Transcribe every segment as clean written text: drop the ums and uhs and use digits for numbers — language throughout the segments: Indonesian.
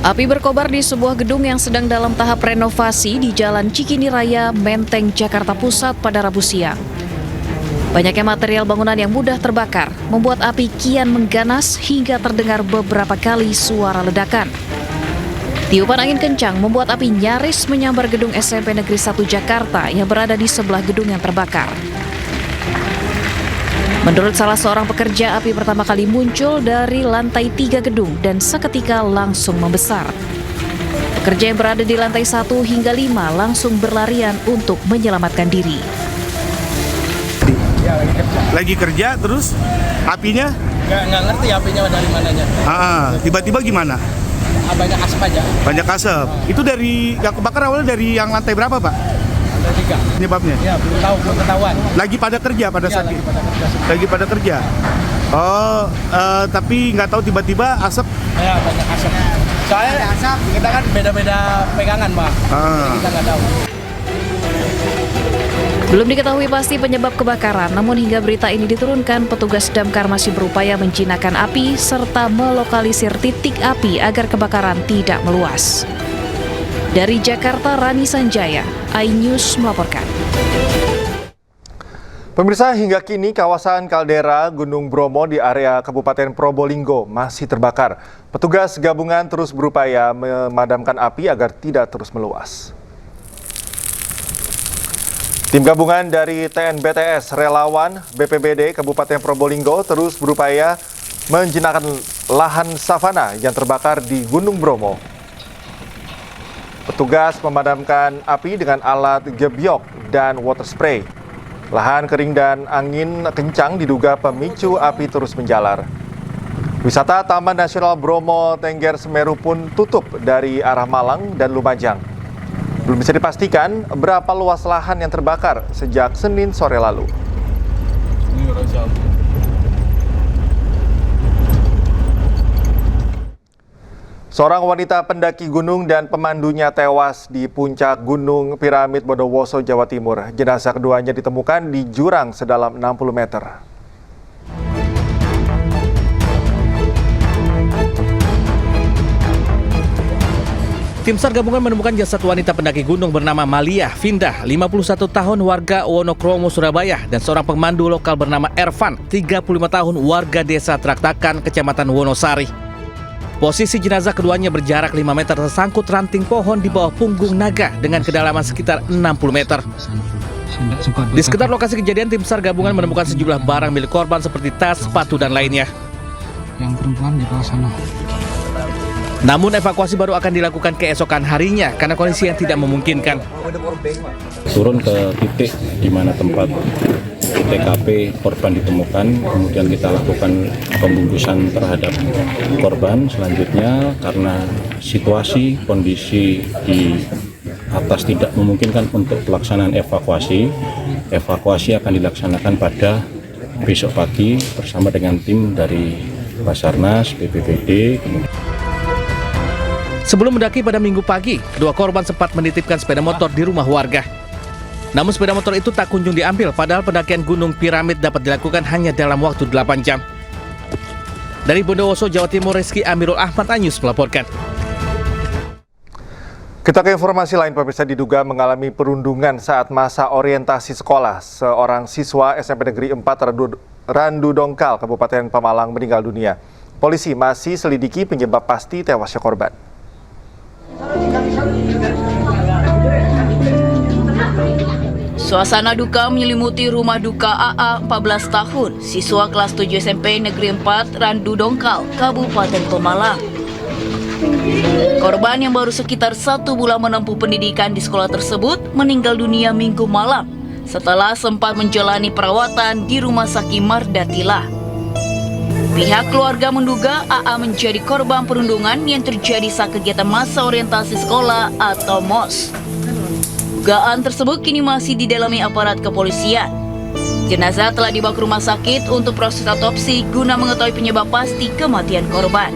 Api berkobar di sebuah gedung yang sedang dalam tahap renovasi di Jalan Cikini Raya, Menteng, Jakarta Pusat pada Rabu siang. Banyaknya material bangunan yang mudah terbakar membuat api kian mengganas hingga terdengar beberapa kali suara ledakan. Tiupan angin kencang membuat api nyaris menyambar gedung SMP Negeri 1 Jakarta yang berada di sebelah gedung yang terbakar. Menurut salah seorang pekerja, api pertama kali muncul dari lantai 3 gedung dan seketika langsung membesar. Pekerja yang berada di lantai 1 hingga 5 langsung berlarian untuk menyelamatkan diri. Lagi kerja terus apinya? Nggak ngerti apinya dari mananya. Tiba-tiba gimana? Banyak asap aja. Banyak asap. Itu dari yang kebakar awalnya dari yang lantai berapa, Pak? Lantai 3. Penyebabnya? Ya, belum ketahuan. Lagi pada kerja pada saat itu? Lagi pada kerja. Tapi nggak tahu tiba-tiba asap. Ya, banyak asap. Soalnya asap kita kan beda-beda pegangan, Pak. Kita nggak tahu. Belum diketahui pasti penyebab kebakaran, namun hingga berita ini diturunkan, petugas damkar masih berupaya menjinakkan api serta melokalisir titik api agar kebakaran tidak meluas. Dari Jakarta, Rani Sanjaya, iNews melaporkan. Pemirsa, hingga kini kawasan kaldera Gunung Bromo di area Kabupaten Probolinggo masih terbakar. Petugas gabungan terus berupaya memadamkan api agar tidak terus meluas. Tim gabungan dari TNBTS, relawan BPBD Kabupaten Probolinggo terus berupaya menjinakkan lahan savana yang terbakar di Gunung Bromo. Petugas memadamkan api dengan alat gebyok dan water spray. Lahan kering dan angin kencang diduga pemicu api terus menjalar. Wisata Taman Nasional Bromo Tengger Semeru pun tutup dari arah Malang dan Lumajang. Belum bisa dipastikan berapa luas lahan yang terbakar sejak Senin sore lalu. Seorang wanita pendaki gunung dan pemandunya tewas di puncak Gunung Piramid Bondowoso, Jawa Timur. Jenazah keduanya ditemukan di jurang sedalam 60 meter. Tim SAR gabungan menemukan jasad wanita pendaki gunung bernama Malia Findah, 51 tahun warga Wonokromo, Surabaya, dan seorang pemandu lokal bernama Ervan, 35 tahun warga desa Traktakan, Kecamatan Wonosari. Posisi jenazah keduanya berjarak 5 meter tersangkut ranting pohon di bawah punggung naga dengan kedalaman sekitar 60 meter. Di sekitar lokasi kejadian, tim SAR gabungan menemukan sejumlah barang milik korban seperti tas, sepatu, dan lainnya. Yang perempuan di bawah sana. Namun evakuasi baru akan dilakukan keesokan harinya karena kondisi yang tidak memungkinkan. Turun ke titik di mana tempat TKP korban ditemukan, kemudian kita lakukan pembungkusan terhadap korban. Selanjutnya karena situasi kondisi di atas tidak memungkinkan untuk pelaksanaan evakuasi akan dilaksanakan pada besok pagi bersama dengan tim dari Basarnas, BPBD. Sebelum mendaki pada Minggu pagi, kedua korban sempat menitipkan sepeda motor di rumah warga. Namun sepeda motor itu tak kunjung diambil, padahal pendakian Gunung Piramid dapat dilakukan hanya dalam waktu 8 jam. Dari Bondowoso, Jawa Timur, Rizky Amirul Ahmad, iNews melaporkan. Kita ke informasi lain, pemirsa. Diduga mengalami perundungan saat masa orientasi sekolah. Seorang siswa SMP Negeri 4 Randu Dongkal, Kabupaten Pemalang meninggal dunia. Polisi masih selidiki penyebab pasti tewasnya korban. Suasana duka menyelimuti rumah duka AA 14 tahun, siswa kelas 7 SMP Negeri 4 Randu Dongkal, Kabupaten Pemalang. Korban yang baru sekitar 1 bulan menempuh pendidikan di sekolah tersebut meninggal dunia Minggu malam setelah sempat menjalani perawatan di Rumah Sakit Mardatila. Pihak keluarga menduga AA menjadi korban perundungan yang terjadi saat kegiatan masa orientasi sekolah atau MOS. Dugaan tersebut kini masih didalami aparat kepolisian. Jenazah telah dibawa ke rumah sakit untuk proses otopsi guna mengetahui penyebab pasti kematian korban.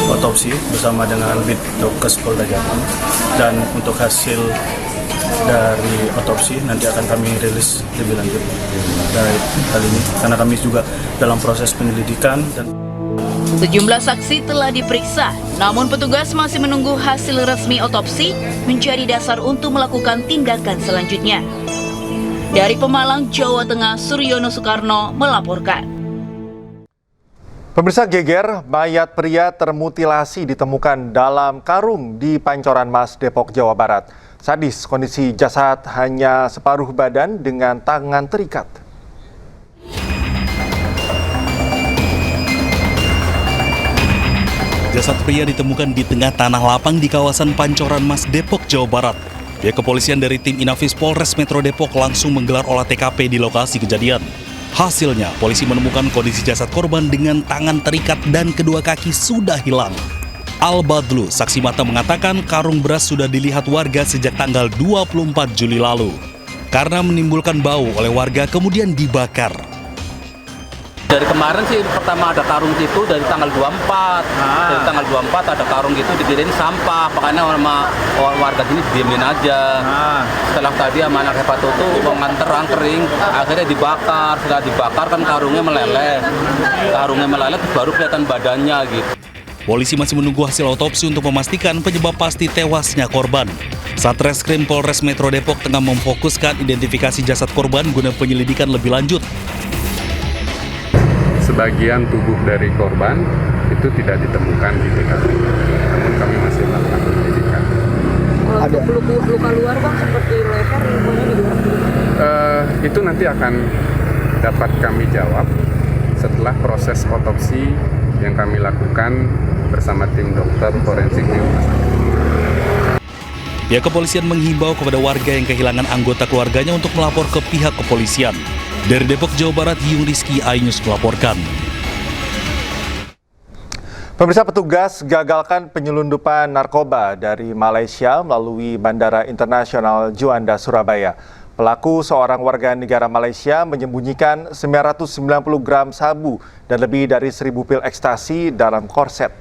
Otopsi bersama dengan Bidokes Polda Jatim, dan untuk hasil dari otopsi nanti akan kami rilis lebih lanjut dari hal ini, karena kami juga dalam proses penyelidikan dan Sejumlah saksi telah diperiksa, namun petugas masih menunggu hasil resmi otopsi menjadi dasar untuk melakukan tindakan selanjutnya. Dari Pemalang, Jawa Tengah, Suryono Soekarno melaporkan. Pemirsa, geger, mayat pria termutilasi ditemukan dalam karung di Pancoran Mas, Depok, Jawa Barat. Sadis, kondisi jasad hanya separuh badan dengan tangan terikat. Jasad pria ditemukan di tengah tanah lapang di kawasan Pancoran Mas, Depok, Jawa Barat. Pihak kepolisian dari tim Inafis Polres Metro Depok langsung menggelar olah TKP di lokasi kejadian. Hasilnya, polisi menemukan kondisi jasad korban dengan tangan terikat dan kedua kaki sudah hilang. Al-Badlu, saksi mata mengatakan karung beras sudah dilihat warga sejak tanggal 24 Juli lalu. Karena menimbulkan bau oleh warga kemudian dibakar. Dari kemarin sih pertama ada karung itu dari tanggal 24. Dari tanggal 24 ada karung itu dikirim sampah, makanya sama warga sini diemin aja. Setelah tadi sama anak Hepatu tuh mau nganter angkering, akhirnya dibakar. Setelah dibakar kan karungnya meleleh. Karungnya meleleh baru kelihatan badannya gitu. Polisi masih menunggu hasil otopsi untuk memastikan penyebab pasti tewasnya korban. Satreskrim Polres Metro Depok tengah memfokuskan identifikasi jasad korban guna penyelidikan lebih lanjut. Sebagian tubuh dari korban itu tidak ditemukan di TKP, namun kami masih melakukan penyelidikan. Ada luka luar bang seperti leher, lukanya di luar. Itu nanti akan dapat kami jawab setelah proses otopsi yang kami lakukan bersama tim dokter forensik di rumah sakit. Pihak kepolisian menghimbau kepada warga yang kehilangan anggota keluarganya untuk melapor ke pihak kepolisian. Dari Depok, Jawa Barat, Yung Rizky, iNews melaporkan. Pemirsa, petugas gagalkan penyelundupan narkoba dari Malaysia melalui Bandara Internasional Juanda, Surabaya. Pelaku, seorang warga negara Malaysia, menyembunyikan 990 gram sabu dan lebih dari 1.000 pil ekstasi dalam korset.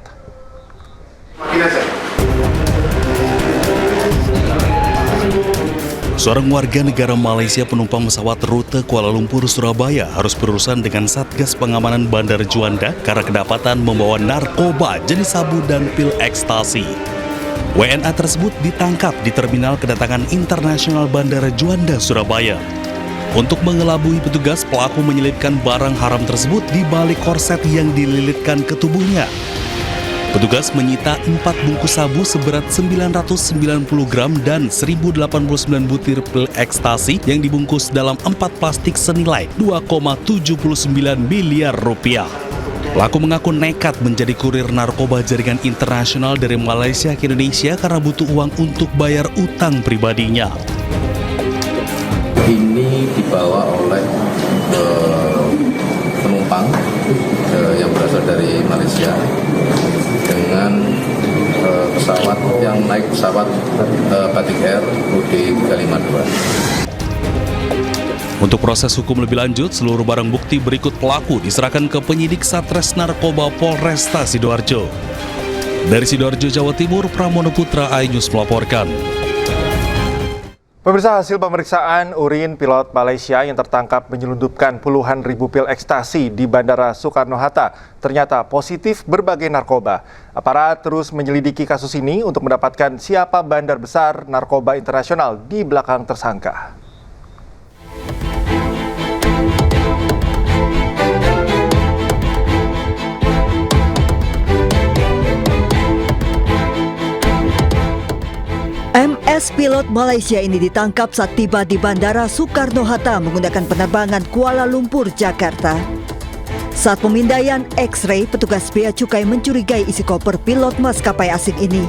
Seorang warga negara Malaysia penumpang pesawat rute Kuala Lumpur, Surabaya harus berurusan dengan Satgas Pengamanan Bandara Juanda karena kedapatan membawa narkoba jenis sabu dan pil ekstasi. WNA tersebut ditangkap di terminal kedatangan internasional Bandara Juanda, Surabaya. Untuk mengelabui petugas, pelaku menyelipkan barang haram tersebut di balik korset yang dililitkan ke tubuhnya. Petugas menyita 4 bungkus sabu seberat 990 gram dan 1089 butir pil ekstasi yang dibungkus dalam 4 plastik senilai 2,79 miliar rupiah. Pelaku mengaku nekat menjadi kurir narkoba jaringan internasional dari Malaysia ke Indonesia karena butuh uang untuk bayar utang pribadinya. Ini dibawa oleh penumpang yang berasal dari Malaysia dengan pesawat yang naik pesawat Batik Air UD 352. Untuk proses hukum lebih lanjut, seluruh barang bukti berikut pelaku diserahkan ke penyidik Satres Narkoba Polresta Sidoarjo. Dari Sidoarjo, Jawa Timur, Pramono Putra, iNews melaporkan. Pemirsa, hasil pemeriksaan urin pilot Malaysia yang tertangkap menyelundupkan puluhan ribu pil ekstasi di Bandara Soekarno-Hatta ternyata positif berbagai narkoba. Aparat terus menyelidiki kasus ini untuk mendapatkan siapa bandar besar narkoba internasional di belakang tersangka. MS pilot Malaysia ini ditangkap saat tiba di Bandara Soekarno-Hatta menggunakan penerbangan Kuala Lumpur, Jakarta. Saat pemindaian X-ray, petugas Bea Cukai mencurigai isi koper pilot maskapai asing ini.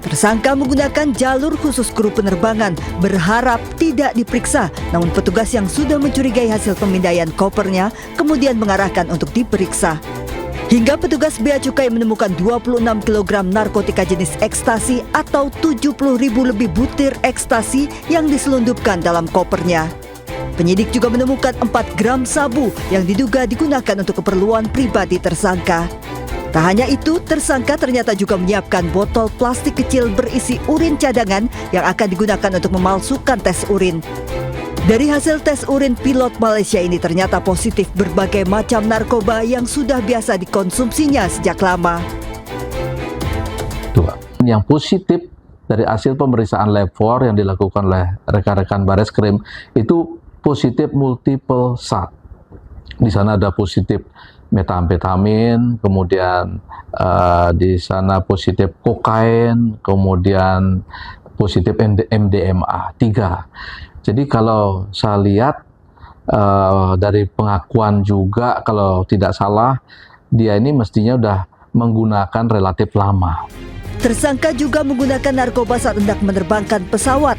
Tersangka menggunakan jalur khusus kru penerbangan, berharap tidak diperiksa, namun petugas yang sudah mencurigai hasil pemindaian kopernya kemudian mengarahkan untuk diperiksa. Hingga petugas Bea Cukai menemukan 26 kg narkotika jenis ekstasi atau 70.000 lebih butir ekstasi yang diselundupkan dalam kopernya. Penyidik juga menemukan 4 gram sabu yang diduga digunakan untuk keperluan pribadi tersangka. Tak hanya itu, tersangka ternyata juga menyiapkan botol plastik kecil berisi urin cadangan yang akan digunakan untuk memalsukan tes urin. Dari hasil tes urin pilot Malaysia ini ternyata positif berbagai macam narkoba yang sudah biasa dikonsumsinya sejak lama. Yang positif dari hasil pemeriksaan lab 4 yang dilakukan oleh rekan-rekan Bareskrim itu positif multiple SAT. Di sana ada positif metamfetamin, kemudian di sana positif kokain, kemudian positif MDMA 3. Jadi kalau saya lihat dari pengakuan juga, kalau tidak salah dia ini mestinya udah menggunakan relatif lama. Tersangka juga menggunakan narkoba saat hendak menerbangkan pesawat.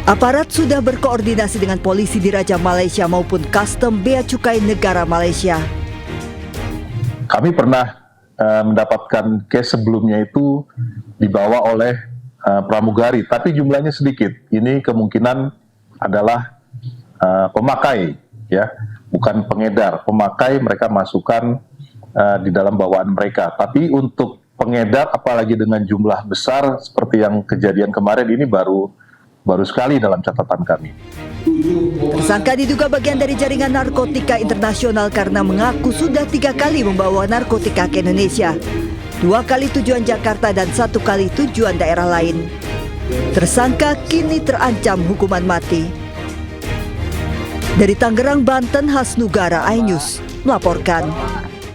Aparat sudah berkoordinasi dengan polisi di Raja Malaysia maupun Custom Bea Cukai Negara Malaysia. Kami pernah mendapatkan case sebelumnya itu dibawa oleh pramugari, tapi jumlahnya sedikit. Ini kemungkinan adalah pemakai, ya, bukan pengedar. Pemakai mereka masukkan di dalam bawaan mereka. Tapi untuk pengedar, apalagi dengan jumlah besar seperti yang kejadian kemarin, ini baru sekali dalam catatan kami. Tersangka diduga bagian dari jaringan narkotika internasional karena mengaku sudah 3 kali membawa narkotika ke Indonesia. 2 kali tujuan Jakarta dan 1 kali tujuan daerah lain. Tersangka kini terancam hukuman mati. Dari Tangerang, Banten, Hasnugara, iNews melaporkan.